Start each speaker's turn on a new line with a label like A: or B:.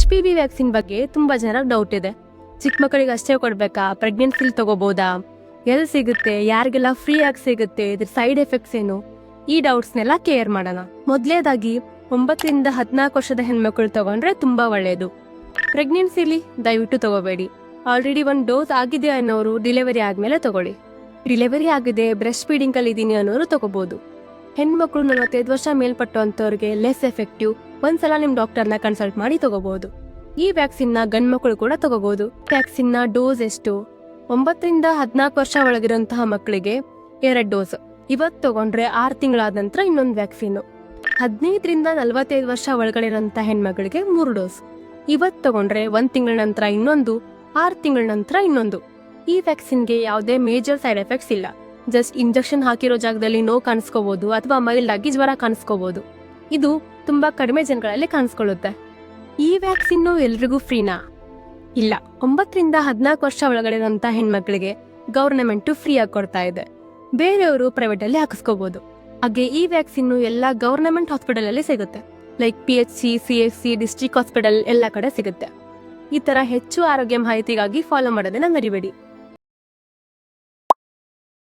A: HPV vaccine ಬಗ್ಗೆ ತುಂಬಾ ಜನ ಡೌಟ್ ಇದೆ. ಚಿಕ್ಕ ಮಕ್ಕಳಿಗೆ ಅಷ್ಟೇ ಕೊಡ್ಬೇಕಾ, ಪ್ರೆಗ್ನೆನ್ಸಿಲ್ ತಗೋಬಹುದಾ, ಎಲ್ಲಿ ಸಿಗುತ್ತೆ, ಯಾರಿಗೆಲ್ಲ ಫ್ರೀ ಆಗಿ ಸಿಗುತ್ತೆ, ಇದ್ರ ಸೈಡ್ ಎಫೆಕ್ಟ್ಸ್ ಏನು, ಈ ಡೌಟ್ಸ್ನೆಲ್ಲ ಕ್ಲಿಯರ್ ಮಾಡೋಣ. ಮೊದಲೇದಾಗಿ 9 ರಿಂದ 14 ವರ್ಷದ ಹೆಣ್ಮಕ್ಳು ತಗೊಂಡ್ರೆ ತುಂಬಾ ಒಳ್ಳೆಯದು. ಪ್ರೆಗ್ನೆನ್ಸಿಲಿ ದಯವಿಟ್ಟು ತಗೋಬೇಡಿ. ಆಲ್ರೆಡಿ ಒಂದು ಡೋಸ್ ಆಗಿದೆ ಅನ್ನೋರು ಡಿಲಿವರಿ ಆದ್ಮೇಲೆ ತಗೊಳ್ಳಿ. ಡಿಲಿವರಿ ಆಗಿದೆ, ಬ್ರೆಸ್ಟ್ ಫೀಡಿಂಗ್ ಅಲ್ಲಿ ಇದೀನಿ ಅನ್ನೋರು ತಗೋಬಹುದು. ಹೆಣ್ಮಕ್ಳು 45 ವರ್ಷ ಮೇಲ್ಪಟ್ಟು ಅಂತವ್ರಿಗೆ ಲೆಸ್ ಎಫೆಕ್ಟಿವ್. ಒಂದ್ಸಲ ನಿಮ್ ಡಾಕ್ಟರ್ನ ಕನ್ಸಲ್ಟ್ ಮಾಡಿ ತಗೋಬಹುದು. ಈ ವ್ಯಾಕ್ಸಿನ್ ನ ಗಂಡ್ಮಕ್ಳು ಕೂಡ ತಗೋಬಹುದು. ವ್ಯಾಕ್ಸಿನ್ ನ ಡೋಸ್ ಎಷ್ಟು? 9 ರಿಂದ 14 ವರ್ಷ ಒಳಗಿರುವಂತಹ ಮಕ್ಕಳಿಗೆ 2 ಡೋಸ್. ಇವತ್ತು ತಗೊಂಡ್ರೆ 6 ತಿಂಗಳಾದ ನಂತರ ಇನ್ನೊಂದು ವ್ಯಾಕ್ಸಿನ್. 15 ರಿಂದ 45 ವರ್ಷ ಒಳಗಡೆ ಇರುವಂತಹ ಹೆಣ್ಮಕ್ಳಿಗೆ 3 ಡೋಸ್. ಇವತ್ತು ತಗೊಂಡ್ರೆ 1 ತಿಂಗಳ ನಂತರ ಇನ್ನೊಂದು, 6 ತಿಂಗಳ ನಂತರ ಇನ್ನೊಂದು. ಈ ವ್ಯಾಕ್ಸಿನ್ಗೆ ಯಾವುದೇ ಮೇಜರ್ ಸೈಡ್ ಎಫೆಕ್ಟ್ಸ್ ಇಲ್ಲ. ಜಸ್ಟ್ ಇಂಜೆಕ್ಷನ್ ಹಾಕಿರೋ ಜಾಗದಲ್ಲಿ ನೋವು ಕಾಣಿಸ್ಕೋಬಹುದು ಅಥವಾ ಮೈಲ್ಡ್ ಆಗಿ ಜ್ವರ ಕಾಣಿಸ್ಕೋಬಹುದು. ಇದು ತುಂಬಾ ಕಡಿಮೆ ಜನಗಳಲ್ಲಿ ಕಾಣಿಸ್ಕೊಳ್ಳುತ್ತೆ. ಈ ವ್ಯಾಕ್ಸಿನ್ ಎಲ್ರಿಗೂ ಫ್ರೀನಾ? ಇಲ್ಲ. 9 ರಿಂದ 14 ವರ್ಷ ಒಳಗಡೆ ಇರುವಂತಹ ಹೆಣ್ಮಕ್ಳಿಗೆ ಗವರ್ನಮೆಂಟ್ ಫ್ರೀ ಆಗಿ ಕೊಡ್ತಾ ಇದೆ. ಬೇರೆಯವರು ಪ್ರೈವೇಟ್ ಅಲ್ಲಿ ಹಾಕಿಸ್ಕೋಬಹುದು. ಹಾಗೆ ಈ ವ್ಯಾಕ್ಸಿನ್ ಎಲ್ಲಾ ಗವರ್ನಮೆಂಟ್ ಹಾಸ್ಪಿಟಲ್ ಅಲ್ಲಿ ಸಿಗುತ್ತೆ. Like PHC, CHC, district hospital ಎಲ್ಲ ಕಡೆ ಸಿಗುತ್ತೆ. ಈ ತರ ಹೆಚ್ಚು ಆರೋಗ್ಯ ಮಾಹಿತಿಗಾಗಿ ಫಾಲೋ ಮಾಡೋದನ್ನ ಮರಿಬೇಡಿ.